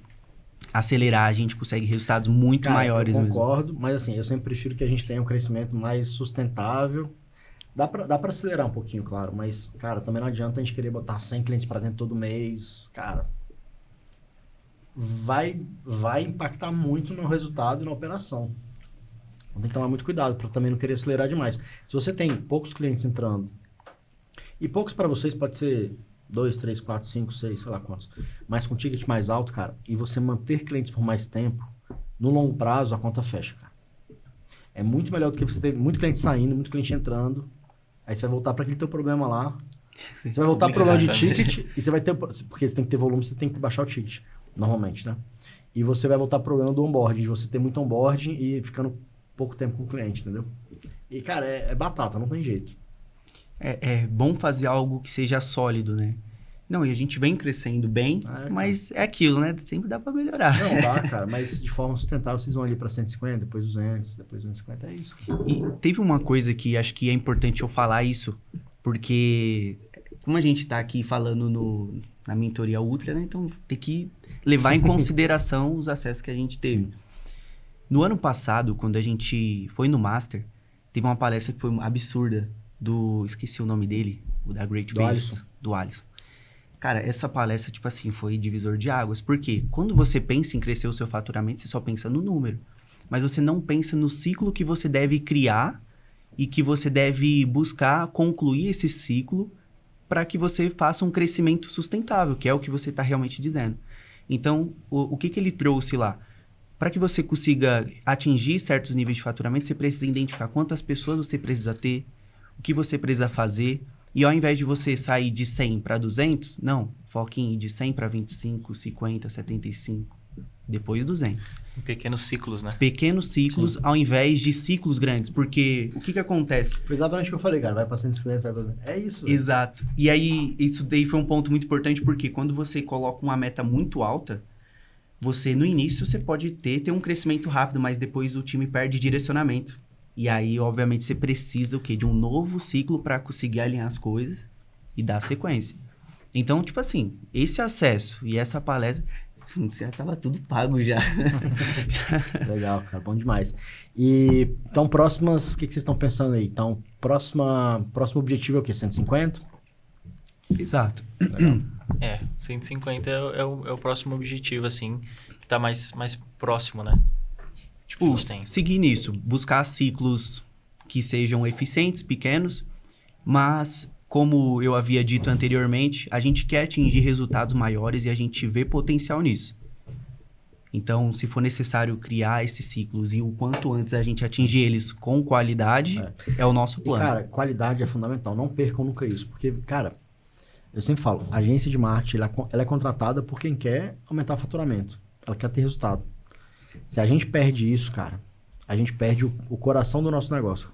acelerar, a gente consegue resultados muito maiores mesmo. Eu concordo, mas assim, eu sempre prefiro que a gente tenha um crescimento mais sustentável. Dá pra acelerar um pouquinho, claro, mas, cara, também não adianta a gente querer botar 100 clientes pra dentro todo mês. Cara, vai impactar muito no resultado e na operação. Então tem que tomar muito cuidado pra também não querer acelerar demais. Se você tem poucos clientes entrando, e poucos pra vocês pode ser 2, 3, 4, 5, 6, sei lá quantos, mas com ticket mais alto, cara, e você manter clientes por mais tempo, no longo prazo a conta fecha, cara. É muito melhor do que você ter muito cliente saindo, muito cliente entrando, aí você vai voltar para aquele teu problema lá, você vai voltar pro problema de ticket, e você vai ter, porque você tem que ter volume, você tem que baixar o ticket, normalmente, né? E você vai voltar pro problema do onboarding, de você ter muito onboarding e ficando pouco tempo com o cliente, entendeu? E, cara, é batata, não tem jeito. É bom fazer algo que seja sólido, né? Não, e a gente vem crescendo bem, mas é aquilo, né? Sempre dá pra melhorar. Não dá, cara, mas de forma sustentável vocês vão ali pra 150, depois 200, depois 250, é isso. E teve uma coisa que acho que é importante eu falar isso, porque como a gente tá aqui falando na mentoria Ultra, né? Então tem que levar em consideração os acessos que a gente teve. Sim. No ano passado, quando a gente foi no Master, teve uma palestra que foi absurda esqueci o nome dele, o da Great Base, do Alisson. Cara, essa palestra, tipo assim, foi divisor de águas. Por quê? Quando você pensa em crescer o seu faturamento, você só pensa no número. Mas você não pensa no ciclo que você deve criar e que você deve buscar concluir esse ciclo para que você faça um crescimento sustentável, que é o que você está realmente dizendo. Então, o que ele trouxe lá? Para que você consiga atingir certos níveis de faturamento, você precisa identificar quantas pessoas você precisa ter, o que você precisa fazer. E ao invés de você sair de 100 para 200, não, foque em ir de 100 para 25, 50, 75, depois 200. Em pequenos ciclos, né? Pequenos ciclos, sim, ao invés de ciclos grandes. Porque o que acontece? Foi exatamente o que eu falei, cara. Vai para 150, vai para... É isso. Véio. Exato. E aí, isso daí foi um ponto muito importante, porque quando você coloca uma meta muito alta, você, no início, você pode ter um crescimento rápido, mas depois o time perde direcionamento. E aí, obviamente, você precisa o quê? De um novo ciclo para conseguir alinhar as coisas e dar sequência. Então, tipo assim, esse acesso e essa palestra... Já tava tudo pago já. Legal, cara. Bom demais. E, então, próximas... O que vocês estão pensando aí? Então, próximo objetivo é o quê? 150? Exato. Legal. 150 é o próximo objetivo, assim, que tá mais próximo, né? Tipo, seguir nisso. Buscar ciclos que sejam eficientes, pequenos, mas... Como eu havia dito anteriormente, a gente quer atingir resultados maiores e a gente vê potencial nisso. Então, se for necessário criar esses ciclos e o quanto antes a gente atingir eles com qualidade, é o nosso plano. E, cara, qualidade é fundamental. Não percam nunca isso. Porque, cara, eu sempre falo, a agência de marketing, ela é contratada por quem quer aumentar o faturamento. Ela quer ter resultado. Se a gente perde isso, cara, a gente perde o coração do nosso negócio.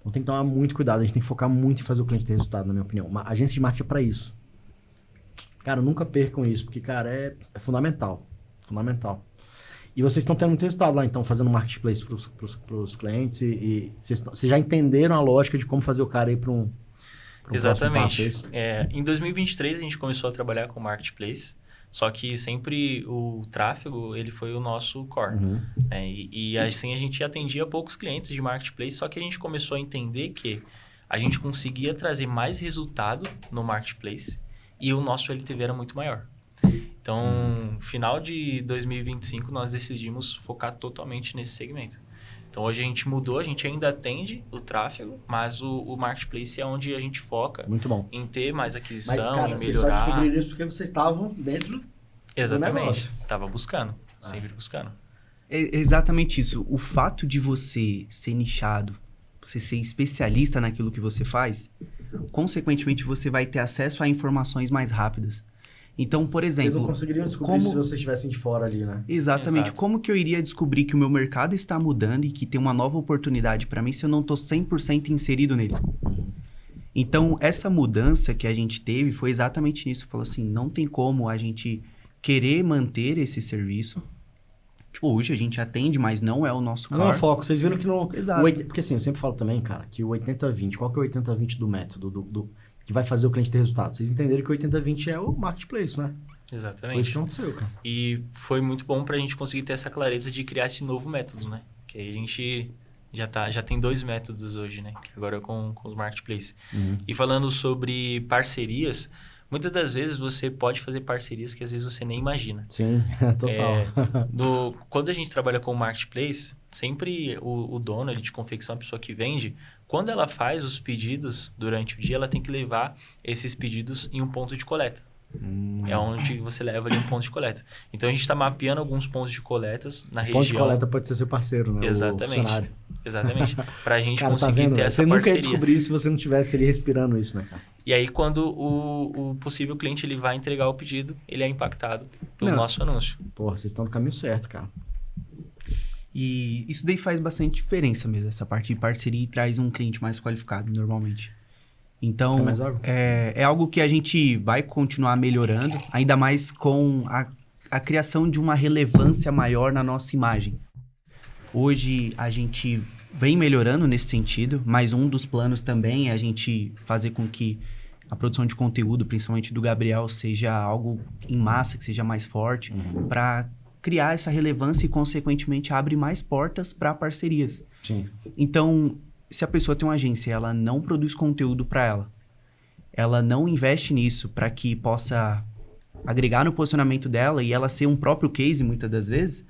Então tem que tomar muito cuidado, a gente tem que focar muito em fazer o cliente ter resultado, na minha opinião. Uma agência de marketing é pra isso. Cara, nunca percam isso, porque, cara, é fundamental. Fundamental. E vocês estão tendo muito resultado lá, então, fazendo marketplace pros clientes e vocês já entenderam a lógica de como fazer o cara ir para um Exatamente. Próximo passo, em 2023, a gente começou a trabalhar com marketplace, só que sempre o tráfego, ele foi o nosso core. Uhum. Né? E assim, a gente atendia poucos clientes de marketplace, só que a gente começou a entender que a gente conseguia trazer mais resultado no marketplace e o nosso LTV era muito maior. Então, final de 2025, nós decidimos focar totalmente nesse segmento. Então, hoje a gente mudou, a gente ainda atende o tráfego, mas o marketplace é onde a gente foca. Muito bom. Em ter mais aquisição, mas, cara, em melhorar. Vocês só descobriram isso porque vocês estavam dentro Exatamente. do negócio. Estava buscando, sempre buscando. É exatamente isso. O fato de você ser nichado, você ser especialista naquilo que você faz, consequentemente você vai ter acesso a informações mais rápidas. Então, por exemplo... Vocês não conseguiriam descobrir se vocês estivessem de fora ali, né? Exatamente. Exato. Como que eu iria descobrir que o meu mercado está mudando e que tem uma nova oportunidade para mim se eu não estou 100% inserido nele? Então, essa mudança que a gente teve foi exatamente isso. Falou assim, não tem como a gente querer manter esse serviço. Tipo, hoje a gente atende, mas não é o nosso core. Não é o foco. Vocês viram que não... Exato. Porque assim, eu sempre falo também, cara, que o 80-20, qual que é o 80-20 do método, que vai fazer o cliente ter resultado? Vocês entenderam que o 80-20 é o marketplace, né? Exatamente. Foi isso que aconteceu, cara. E foi muito bom pra gente conseguir ter essa clareza de criar esse novo método, né? Que aí a gente já tem 2 métodos hoje, né? Que agora é com os marketplaces. Uhum. E falando sobre parcerias, muitas das vezes você pode fazer parcerias que às vezes você nem imagina. Sim, total. Quando a gente trabalha com o marketplace, sempre o dono ele de confecção, a pessoa que vende, quando ela faz os pedidos durante o dia, ela tem que levar esses pedidos em um ponto de coleta. É onde você leva ali um ponto de coleta. Então, a gente está mapeando alguns pontos de coletas na região. Ponto de coleta pode ser seu parceiro, né? Exatamente. O funcionário. Exatamente. Para a gente cara, conseguir tá vendo? ter essa você parceria. Você nunca ia descobrir se você não tivesse ali respirando isso, né, cara? E aí, quando o possível cliente ele vai entregar o pedido, ele é impactado pelo nosso anúncio. Porra, vocês estão no caminho certo, cara. E isso daí faz bastante diferença mesmo, essa parte de parceria e traz um cliente mais qualificado, normalmente. Então, é algo que a gente vai continuar melhorando, ainda mais com a criação de uma relevância maior na nossa imagem. Hoje, a gente vem melhorando nesse sentido, mas um dos planos também é a gente fazer com que a produção de conteúdo, principalmente do Gabriel, seja algo em massa, que seja mais forte, para criar essa relevância e, consequentemente, abre mais portas para parcerias. Sim. Então, se a pessoa tem uma agência e ela não produz conteúdo para ela não investe nisso para que possa agregar no posicionamento dela e ela ser um próprio case, muitas das vezes,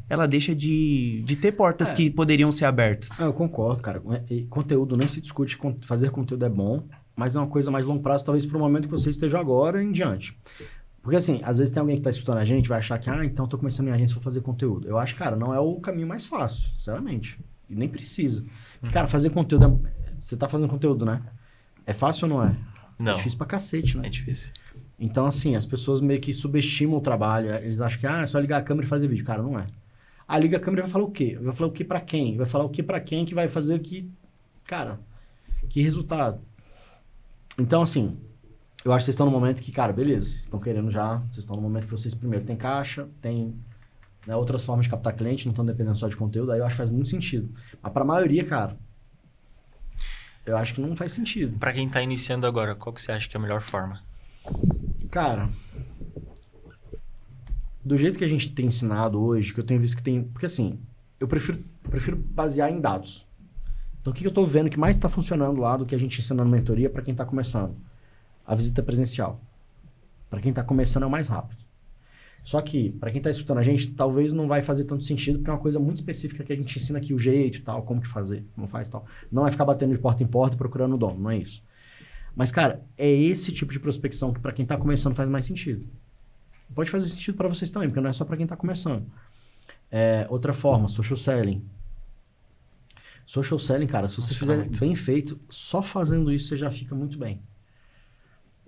ela deixa de ter portas que poderiam ser abertas. Eu concordo, cara. E conteúdo nem se discute, fazer conteúdo é bom, mas é uma coisa mais longo prazo, talvez para o momento que você esteja agora em diante. Porque assim, às vezes tem alguém que está escutando a gente, vai achar que, então eu tô começando minha agência, vou fazer conteúdo. Eu acho, cara, não é o caminho mais fácil, sinceramente. E nem precisa. Porque, cara, fazer conteúdo, você tá fazendo conteúdo, né? É fácil ou não é? Não. É difícil pra cacete, né? É difícil. Então, assim, as pessoas meio que subestimam o trabalho. Eles acham que, é só ligar a câmera e fazer vídeo. Cara, não é. Liga a câmera e vai falar o quê? Vai falar o quê pra quem? Vai falar o quê pra quem que vai fazer o que... Cara, que resultado? Então, assim, eu acho que vocês estão no momento que, cara, beleza, vocês estão querendo já... Vocês estão no momento que vocês, primeiro, tem caixa, tem outras formas de captar cliente, não estão dependendo só de conteúdo. Aí eu acho que faz muito sentido. Mas pra maioria, cara, eu acho que não faz sentido. Pra quem tá iniciando agora, qual que você acha que é a melhor forma? Cara, do jeito que a gente tem ensinado hoje, que eu tenho visto que tem... Porque assim, eu prefiro basear em dados. Então, o que eu tô vendo que mais está funcionando lá do que a gente ensina na mentoria para quem tá começando? A visita presencial. Para quem tá começando é o mais rápido. Só que, para quem tá escutando a gente, talvez não vai fazer tanto sentido, porque é uma coisa muito específica que a gente ensina aqui, o jeito e tal, como que fazer, como faz e tal. Não é ficar batendo de porta em porta e procurando o dono, não é isso. Mas, cara, é esse tipo de prospecção que para quem tá começando faz mais sentido. Pode fazer sentido para vocês também, porque não é só para quem tá começando. Outra forma, social selling. Social selling, cara, se você fizer bem feito, só fazendo isso você já fica muito bem.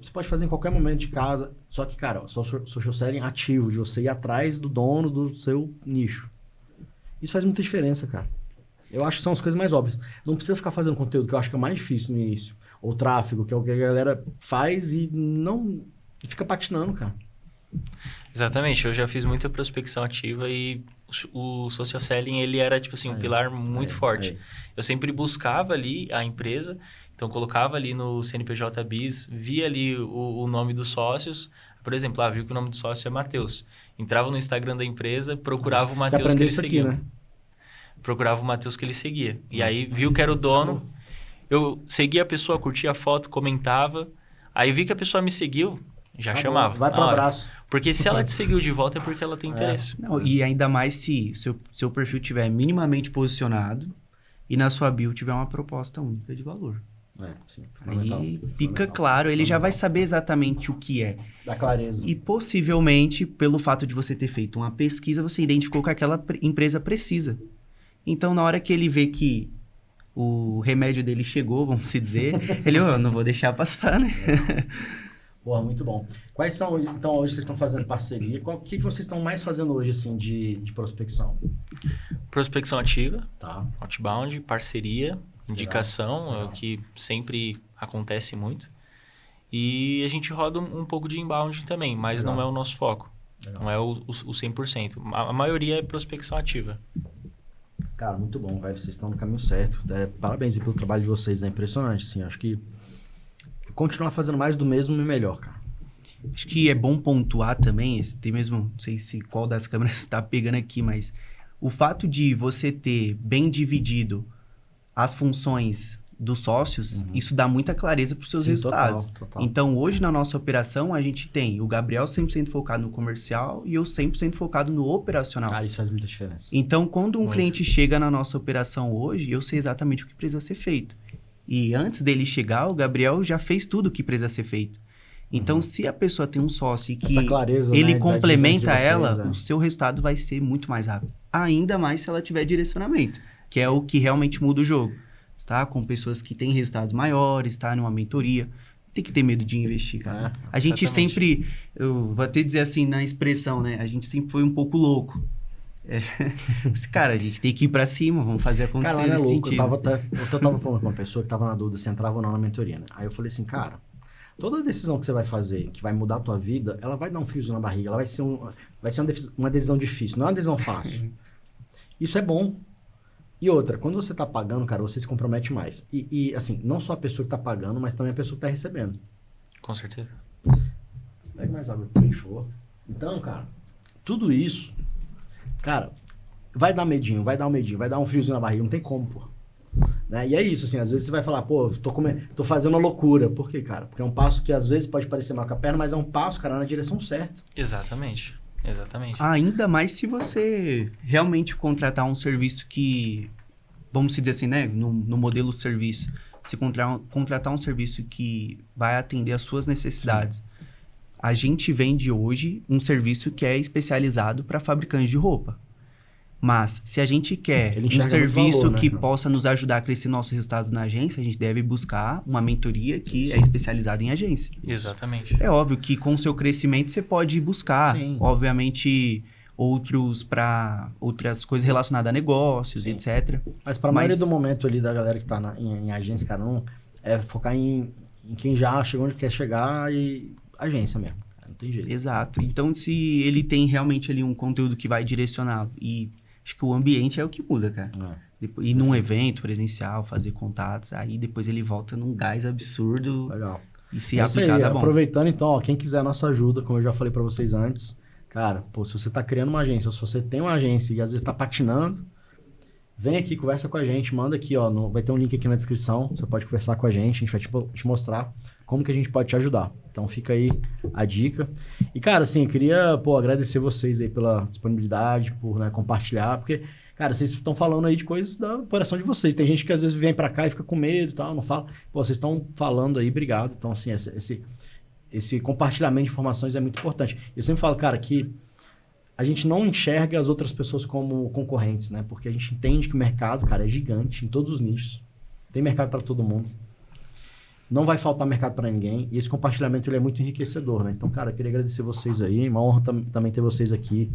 Você pode fazer em qualquer momento de casa, só que, cara, só social selling ativo, de você ir atrás do dono do seu nicho. Isso faz muita diferença, cara. Eu acho que são as coisas mais óbvias. Não precisa ficar fazendo conteúdo, que eu acho que é mais difícil no início. Ou tráfego, que é o que a galera faz e não... E fica patinando, cara. Exatamente, eu já fiz muita prospecção ativa e o social selling, ele era, tipo assim, um pilar muito forte. Eu sempre buscava ali a empresa, então colocava ali no CNPJ Biz, via ali o nome dos sócios, por exemplo, viu que o nome do sócio é Matheus. Entrava no Instagram da empresa, procurava o Matheus que ele seguia. Aqui, né? Procurava o Matheus que ele seguia. E aí viu que era o dono, eu seguia a pessoa, curtia a foto, comentava, aí vi que a pessoa me seguiu, já chamava. Vai para o abraço. Porque se ela te seguiu de volta é porque ela tem interesse. Não, e ainda mais se seu perfil tiver minimamente posicionado e na sua bio tiver uma proposta única de valor. Sim, aí fica claro, ele já vai saber exatamente o que é. Dá clareza. E possivelmente, pelo fato de você ter feito uma pesquisa, você identificou que aquela empresa precisa. Então, na hora que ele vê que o remédio dele chegou, vamos se dizer, ele, não vou deixar passar, né? Porra, muito bom. Quais são, então, hoje vocês estão fazendo parceria? O que vocês estão mais fazendo hoje, assim, de prospecção? Prospecção ativa, tá. Outbound, parceria, indicação, é o que sempre acontece muito. E a gente roda um pouco de inbound também, mas não é o nosso foco. Não é o 100%. A maioria é prospecção ativa. Cara, muito bom, velho. Vocês estão no caminho certo. Parabéns pelo trabalho de vocês, é impressionante, assim. Acho que continuar fazendo mais do mesmo é melhor, cara. Acho que é bom pontuar também, tem mesmo, não sei se qual das câmeras está pegando aqui, mas o fato de você ter bem dividido as funções dos sócios, isso dá muita clareza para os seus resultados. Total. Então, hoje na nossa operação, a gente tem o Gabriel 100% focado no comercial e eu 100% focado no operacional. Cara, isso faz muita diferença. Então, quando um cliente chega na nossa operação hoje, eu sei exatamente o que precisa ser feito. E antes dele chegar, o Gabriel já fez tudo o que precisa ser feito. Então, se a pessoa tem um sócio e que clareza, ele né, complementa vocês, ela, o seu resultado vai ser muito mais rápido. Ainda mais se ela tiver direcionamento, que é o que realmente muda o jogo. Está com pessoas que têm resultados maiores, está numa mentoria. Não tem que ter medo de investir, cara. A gente sempre, eu vou até dizer assim na expressão, né? A gente sempre foi um pouco louco. Cara, a gente tem que ir pra cima, vamos fazer acontecer. Cara, nesse louco. sentido. Eu tava falando com uma pessoa que tava na dúvida se entrava ou não na mentoria, né? Aí eu falei assim, cara, toda decisão que você vai fazer, que vai mudar a tua vida, ela vai dar um friozinho na barriga, ela vai ser uma decisão difícil, não é uma decisão fácil. Isso é bom. E outra, quando você tá pagando, cara, você se compromete mais. E assim, não só a pessoa que tá pagando, mas também a pessoa que tá recebendo. Com certeza. Pega mais água, por favor. Então, cara, tudo isso, cara, vai dar um medinho, vai dar um friozinho na barriga, não tem como, pô. Né? E é isso, assim, às vezes você vai falar, pô, tô fazendo uma loucura. Por quê, cara? Porque é um passo que às vezes pode parecer mal com a perna, mas é um passo, cara, na direção certa. Exatamente. Ainda mais se você realmente contratar um serviço que, vamos dizer assim, né? No modelo serviço. Se contratar um serviço que vai atender às suas necessidades. Sim. A gente vende hoje um serviço que é especializado para fabricantes de roupa. Mas, se a gente quer um serviço valor, né, que possa nos ajudar a crescer nossos resultados na agência, a gente deve buscar uma mentoria que é especializada em agência. Exatamente. É óbvio que com o seu crescimento você pode buscar, sim, obviamente, outras coisas relacionadas a negócios, sim, etc. Mas para a maioria do momento ali da galera que está em agência, cara, não é focar em quem já chegou onde quer chegar e agência mesmo. Não tem jeito. Exato. Então, se ele tem realmente ali um conteúdo que vai direcioná-lo e acho que o ambiente é o que muda, cara. Ir num evento presencial, fazer contatos, aí depois ele volta num gás absurdo. Legal. E se aplicar, dá bom. Aproveitando então, ó, quem quiser a nossa ajuda, como eu já falei para vocês antes, cara, pô, se você tá criando uma agência, ou se você tem uma agência e às vezes tá patinando, vem aqui, conversa com a gente, manda aqui, ó, vai ter um link aqui na descrição, você pode conversar com a gente vai te mostrar como que a gente pode te ajudar. Então fica aí a dica. E, cara, assim, eu queria, agradecer vocês aí pela disponibilidade, por, né, compartilhar, porque, cara, vocês estão falando aí de coisas da operação de vocês. Tem gente que às vezes vem pra cá e fica com medo e tal, não fala. Pô, vocês estão falando aí, obrigado. Então, assim, esse compartilhamento de informações é muito importante. Eu sempre falo, cara, que a gente não enxerga as outras pessoas como concorrentes, né? Porque a gente entende que o mercado, cara, é gigante em todos os nichos. Tem mercado para todo mundo. Não vai faltar mercado para ninguém. E esse compartilhamento ele é muito enriquecedor, né? Então, cara, eu queria agradecer vocês aí. Uma honra também ter vocês aqui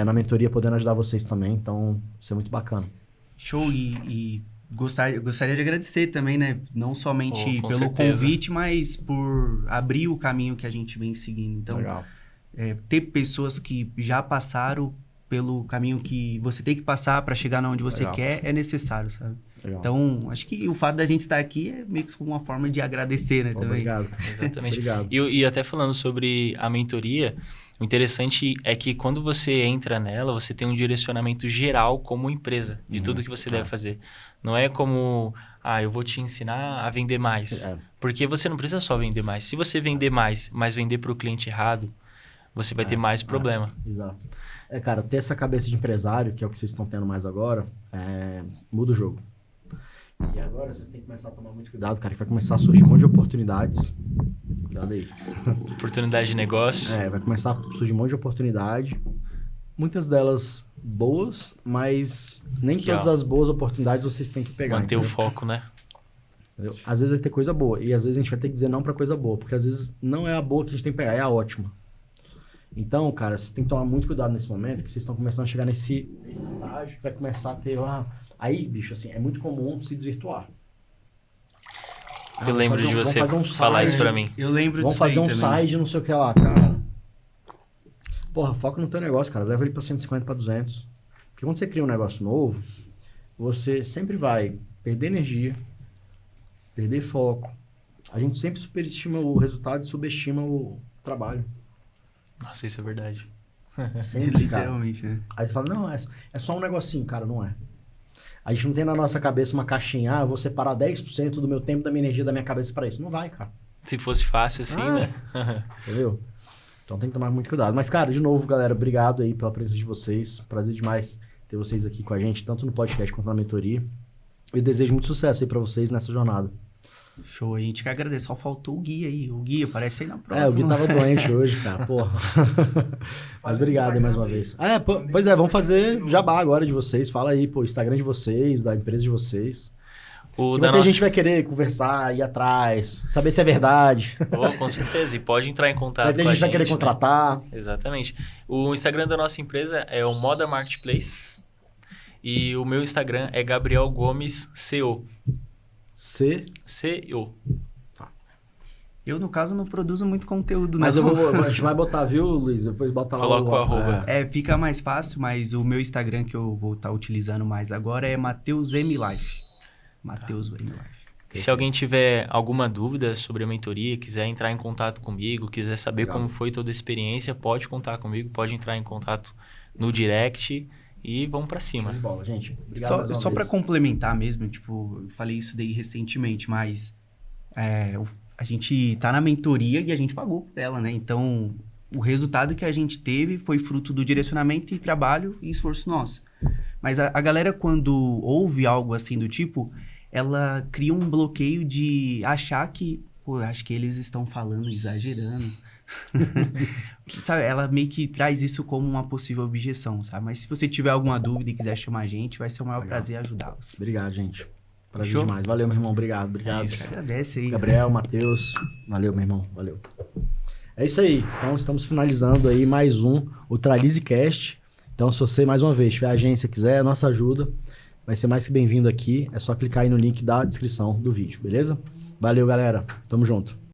na mentoria, podendo ajudar vocês também. Então, isso é muito bacana. Show. E gostaria de agradecer também, né? Não somente pelo certeza. Convite, mas por abrir o caminho que a gente vem seguindo. Então, ter pessoas que já passaram pelo caminho que você tem que passar para chegar onde você quer é necessário, sabe? Legal. Então, acho que o fato da gente estar aqui é meio que uma forma de agradecer, né? Também. Obrigado. Exatamente. Obrigado. E até falando sobre a mentoria, o interessante é que quando você entra nela, você tem um direcionamento geral como empresa, de tudo que você deve fazer. Não é como, eu vou te ensinar a vender mais. Porque você não precisa só vender mais. Se você vender mais, mas vender para o cliente errado, você vai ter mais problema. Exato. Cara, ter essa cabeça de empresário, que é o que vocês estão tendo mais agora, muda o jogo. E agora vocês têm que começar a tomar muito cuidado, cara, que vai começar a surgir um monte de oportunidades. Cuidado aí. Oportunidade de negócio. Vai começar a surgir um monte de oportunidade. Muitas delas boas, mas nem todas as boas oportunidades vocês têm que pegar. Manter o foco, né? Entendeu? Às vezes vai ter coisa boa, e às vezes a gente vai ter que dizer não pra coisa boa, porque às vezes não é a boa que a gente tem que pegar, é a ótima. Então, cara, vocês têm que tomar muito cuidado nesse momento, que vocês estão começando a chegar nesse estágio, que vai começar a ter... Aí, bicho, assim, é muito comum se desvirtuar. Eu lembro de você falar isso pra mim. Eu lembro disso. Vamos fazer um side, não sei o que lá, cara. Porra, foca no teu negócio, cara. Leva ele pra 150, pra 200. Porque quando você cria um negócio novo, você sempre vai perder energia, perder foco. A gente sempre superestima o resultado e subestima o trabalho. Nossa, isso é verdade. Sempre, literalmente, cara. Né? Aí você fala, não, é só um negocinho, cara, não é. A gente não tem na nossa cabeça uma caixinha, eu vou separar 10% do meu tempo, da minha energia, da minha cabeça pra isso. Não vai, cara. Se fosse fácil assim, né? Entendeu? Então tem que tomar muito cuidado. Mas, cara, de novo, galera, obrigado aí pela presença de vocês. Prazer demais ter vocês aqui com a gente, tanto no podcast quanto na mentoria. Eu desejo muito sucesso aí pra vocês nessa jornada. Show, a gente que agradece. Só faltou o Gui aí. O Gui aparece aí na próxima. O Gui tava doente hoje, cara, porra. Mas obrigado aí mais uma vez. Pois é, vamos fazer jabá agora de vocês. Fala aí, pô, Instagram de vocês, da empresa de vocês. A gente vai querer conversar, ir atrás, saber se é verdade. Com certeza, e pode entrar em contato com a gente. Vai querer contratar. Né? Exatamente. O Instagram da nossa empresa é o Moda Marketplace. E o meu Instagram é Gabriel Gomes CO. CEO. Tá. Eu, no caso, não produzo muito conteúdo, mas não. A gente vai botar, viu, Luiz? Depois bota lá o arroba. Fica mais fácil, mas o meu Instagram que eu vou estar utilizando mais agora é Matheus M Life. Matheus M Life. Se alguém tiver alguma dúvida sobre a mentoria, quiser entrar em contato comigo, quiser saber como foi toda a experiência, pode contar comigo, pode entrar em contato no direct e vamos pra cima. Show de bola, gente. Obrigado mais uma Só para vez. complementar mesmo, tipo, eu falei isso daí recentemente, mas a gente tá na mentoria e a gente pagou por ela, né? Então, o resultado que a gente teve foi fruto do direcionamento e trabalho e esforço nosso. Mas a galera, quando ouve algo assim do tipo, ela cria um bloqueio de achar que, pô, acho que eles estão falando, exagerando. Sabe, ela meio que traz isso como uma possível objeção, sabe? Mas se você tiver alguma dúvida e quiser chamar a gente, vai ser o maior prazer ajudá-los. Obrigado, gente. Prazer Fechou? demais. Valeu, meu irmão. Obrigado. Agradece aí. Gabriel, Matheus. Valeu, meu irmão. Valeu. É isso aí. Então, estamos finalizando aí mais o TralizeCast. Então, se você, mais uma vez, tiver agência, quiser a nossa ajuda, vai ser mais que bem-vindo aqui. É só clicar aí no link da descrição do vídeo, beleza? Valeu, galera. Tamo junto.